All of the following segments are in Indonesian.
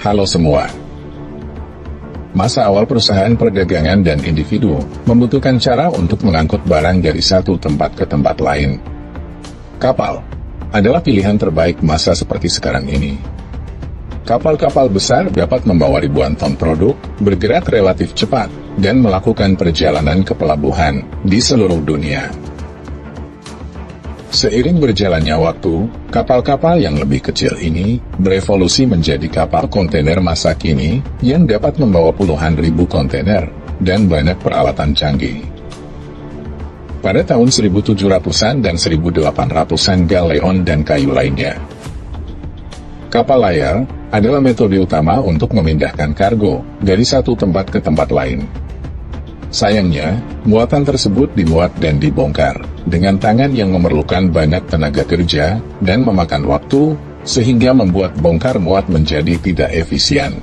Halo semua. Masa awal perusahaan perdagangan dan individu membutuhkan cara untuk mengangkut barang dari satu tempat ke tempat lain. Kapal adalah pilihan terbaik masa seperti sekarang ini. Kapal-kapal besar dapat membawa ribuan ton produk, bergerak relatif cepat, dan melakukan perjalanan ke pelabuhan di seluruh dunia. Seiring berjalannya waktu, kapal-kapal yang lebih kecil ini berevolusi menjadi kapal kontainer masa kini yang dapat membawa puluhan ribu kontainer dan banyak peralatan canggih. Pada tahun 1700-an dan 1800-an galeon dan kayu lainnya. Kapal layar adalah metode utama untuk memindahkan kargo dari satu tempat ke tempat lain. Sayangnya, muatan tersebut dimuat dan dibongkar dengan tangan yang memerlukan banyak tenaga kerja dan memakan waktu, sehingga membuat bongkar muat menjadi tidak efisien.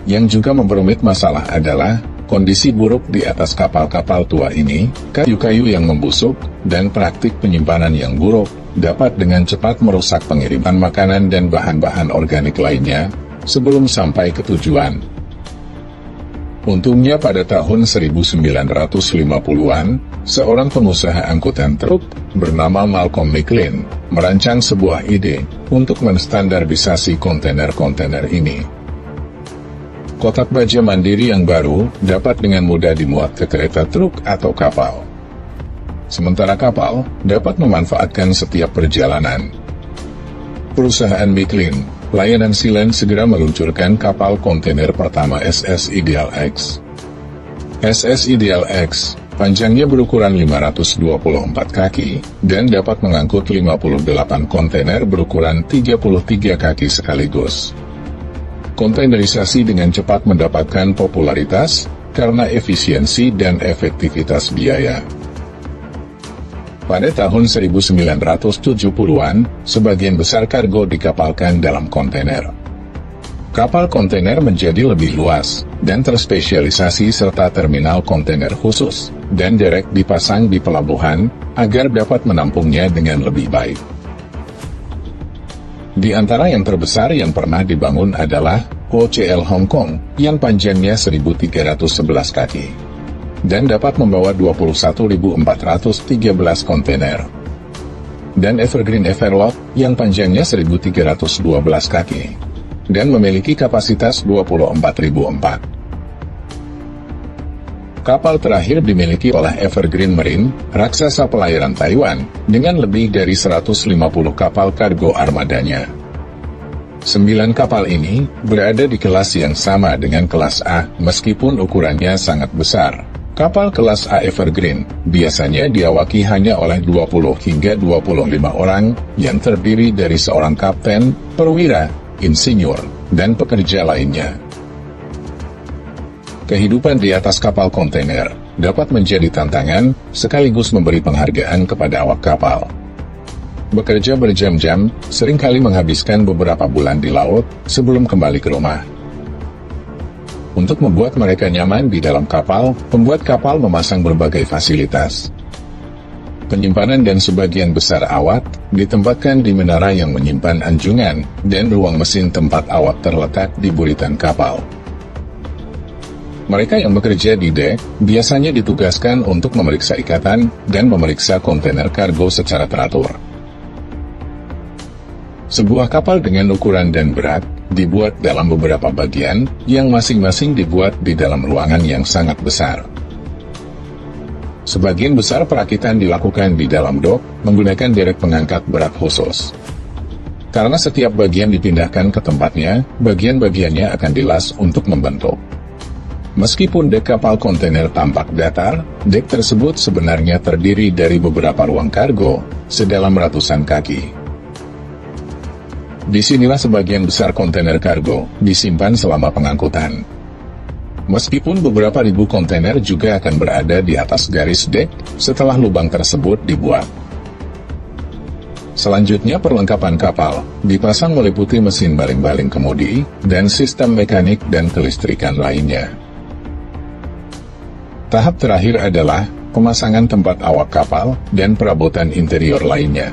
Yang juga memperumit masalah adalah kondisi buruk di atas kapal-kapal tua ini, kayu-kayu yang membusuk, dan praktik penyimpanan yang buruk dapat dengan cepat merusak pengiriman makanan dan bahan-bahan organik lainnya sebelum sampai ke tujuan. Untungnya pada tahun 1950-an, seorang pengusaha angkutan truk bernama Malcolm McLean merancang sebuah ide untuk menstandarisasi kontainer-kontainer ini. Kotak baja mandiri yang baru dapat dengan mudah dimuat ke kereta truk atau kapal. Sementara kapal dapat memanfaatkan setiap perjalanan. Perusahaan McLean Layanan Sealand segera meluncurkan kapal kontainer pertama SS Ideal X. SS Ideal X, panjangnya berukuran 524 kaki, dan dapat mengangkut 58 kontainer berukuran 33 kaki sekaligus. Kontainerisasi dengan cepat mendapatkan popularitas, karena efisiensi dan efektivitas biaya. Pada tahun 1970-an, sebagian besar kargo dikapalkan dalam kontainer. Kapal kontainer menjadi lebih luas, dan terspesialisasi serta terminal kontainer khusus, dan derek dipasang di pelabuhan, agar dapat menampungnya dengan lebih baik. Di antara yang terbesar yang pernah dibangun adalah OCL Hong Kong, yang panjangnya 1.311 kaki. Dan dapat membawa 21.413 kontainer. Dan Evergreen Everlock, yang panjangnya 1.312 kaki. Dan memiliki kapasitas 24.004. Kapal terakhir dimiliki oleh Evergreen Marine, raksasa pelayaran Taiwan, dengan lebih dari 150 kapal kargo armadanya. 9 kapal ini berada di kelas yang sama dengan kelas A, meskipun ukurannya sangat besar. Kapal kelas A Evergreen biasanya diawaki hanya oleh 20 hingga 25 orang yang terdiri dari seorang kapten, perwira, insinyur, dan pekerja lainnya. Kehidupan di atas kapal kontainer dapat menjadi tantangan sekaligus memberi penghargaan kepada awak kapal. Bekerja berjam-jam, seringkali menghabiskan beberapa bulan di laut sebelum kembali ke rumah. Untuk membuat mereka nyaman di dalam kapal, pembuat kapal memasang berbagai fasilitas. Penyimpanan dan sebagian besar awak ditempatkan di menara yang menyimpan anjungan, dan ruang mesin tempat awak terletak di buritan kapal. Mereka yang bekerja di dek biasanya ditugaskan untuk memeriksa ikatan dan memeriksa kontainer kargo secara teratur. Sebuah kapal dengan ukuran dan berat dibuat dalam beberapa bagian, yang masing-masing dibuat di dalam ruangan yang sangat besar. Sebagian besar perakitan dilakukan di dalam dok, menggunakan derek pengangkat berat khusus. Karena setiap bagian dipindahkan ke tempatnya, bagian-bagiannya akan dilas untuk membentuk. Meskipun dek kapal kontainer tampak datar, dek tersebut sebenarnya terdiri dari beberapa ruang kargo, sedalam ratusan kaki. Disinilah sebagian besar kontainer kargo disimpan selama pengangkutan. Meskipun beberapa ribu kontainer juga akan berada di atas garis dek setelah lubang tersebut dibuat. Selanjutnya perlengkapan kapal dipasang meliputi mesin baling-baling kemudi, dan sistem mekanik dan kelistrikan lainnya. Tahap terakhir adalah pemasangan tempat awak kapal dan perabotan interior lainnya.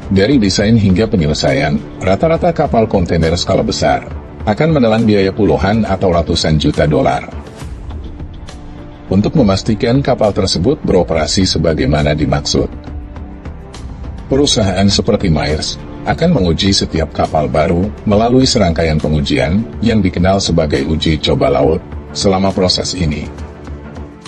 Dari desain hingga penyelesaian, rata-rata kapal kontainer skala besar akan menelan biaya puluhan atau ratusan juta dolar. Untuk memastikan kapal tersebut beroperasi sebagaimana dimaksud, perusahaan seperti Maersk akan menguji setiap kapal baru melalui serangkaian pengujian yang dikenal sebagai uji coba laut. Selama proses ini,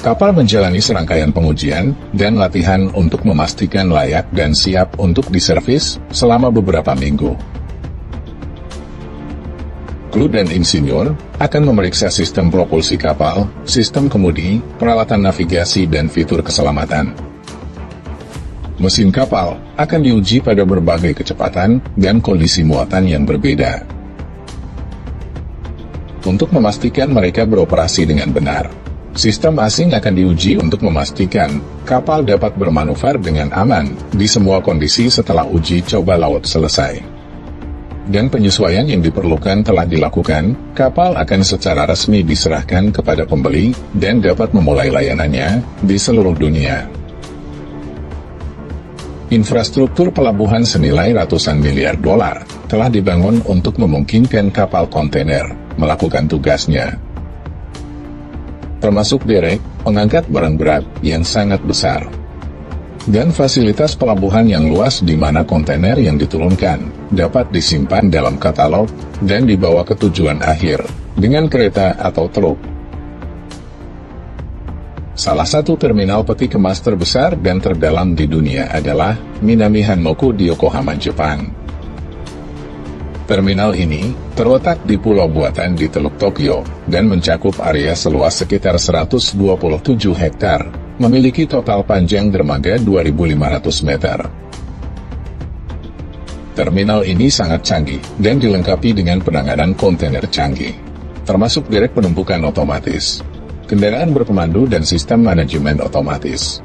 kapal menjalani serangkaian pengujian dan latihan untuk memastikan layak dan siap untuk diservis selama beberapa minggu. Kru dan insinyur akan memeriksa sistem propulsi kapal, sistem kemudi, peralatan navigasi dan fitur keselamatan. Mesin kapal akan diuji pada berbagai kecepatan dan kondisi muatan yang berbeda, untuk memastikan mereka beroperasi dengan benar. Sistem asing akan diuji untuk memastikan kapal dapat bermanuver dengan aman di semua kondisi setelah uji coba laut selesai. Dan penyesuaian yang diperlukan telah dilakukan, kapal akan secara resmi diserahkan kepada pembeli dan dapat memulai layanannya di seluruh dunia. Infrastruktur pelabuhan senilai ratusan miliar dolar telah dibangun untuk memungkinkan kapal kontainer melakukan tugasnya, termasuk derek pengangkat barang berat yang sangat besar, dan fasilitas pelabuhan yang luas di mana kontainer yang diturunkan dapat disimpan dalam katalog dan dibawa ke tujuan akhir dengan kereta atau truk. Salah satu terminal peti kemas terbesar dan terdalam di dunia adalah Minami Hanmoku di Yokohama, Jepang. Terminal ini terletak di pulau buatan di Teluk Tokyo dan mencakup area seluas sekitar 127 hektar, memiliki total panjang dermaga 2.500 meter. Terminal ini sangat canggih dan dilengkapi dengan penanganan kontainer canggih, termasuk derek penumpukan otomatis, kendaraan berpemandu dan sistem manajemen otomatis,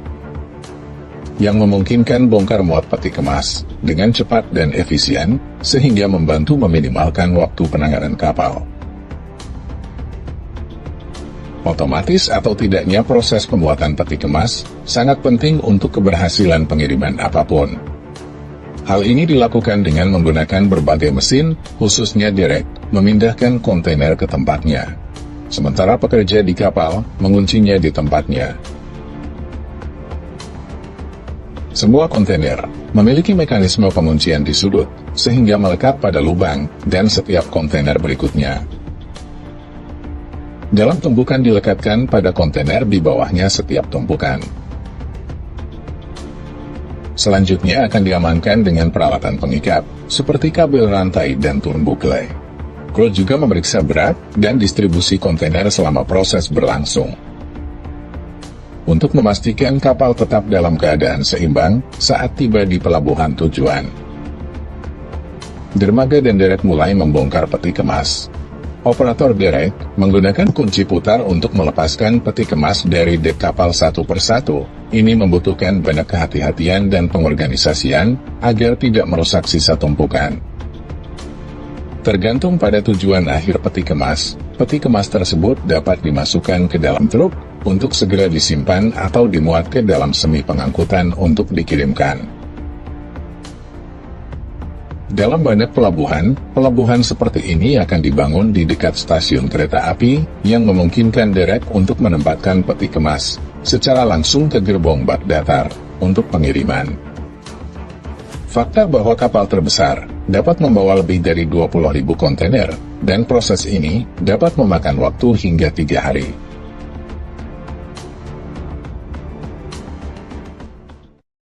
yang memungkinkan bongkar muat peti kemas dengan cepat dan efisien, sehingga membantu meminimalkan waktu penanganan kapal. Otomatis atau tidaknya proses pembuatan peti kemas sangat penting untuk keberhasilan pengiriman apapun. Hal ini dilakukan dengan menggunakan berbagai mesin, khususnya derek, memindahkan kontainer ke tempatnya, sementara pekerja di kapal menguncinya di tempatnya. Sebuah kontainer memiliki mekanisme penguncian di sudut, sehingga melekat pada lubang dan setiap kontainer berikutnya. Dalam tumpukan dilekatkan pada kontainer di bawahnya setiap tumpukan. Selanjutnya akan diamankan dengan peralatan pengikat, seperti kabel rantai dan turnbuckle. Kru juga memeriksa berat dan distribusi kontainer selama proses berlangsung, untuk memastikan kapal tetap dalam keadaan seimbang saat tiba di pelabuhan tujuan. Dermaga dan derek mulai membongkar peti kemas. Operator derek menggunakan kunci putar untuk melepaskan peti kemas dari dek kapal satu persatu. Ini membutuhkan banyak kehati-hatian dan pengorganisasian agar tidak merusak sisa tumpukan. Tergantung pada tujuan akhir peti kemas tersebut dapat dimasukkan ke dalam truk untuk segera disimpan atau dimuat ke dalam semi pengangkutan untuk dikirimkan. Dalam banyak pelabuhan seperti ini akan dibangun di dekat stasiun kereta api, yang memungkinkan derek untuk menempatkan peti kemas secara langsung ke gerbong bak datar untuk pengiriman. Fakta bahwa kapal terbesar dapat membawa lebih dari 20.000 kontainer, dan proses ini dapat memakan waktu hingga 3 hari.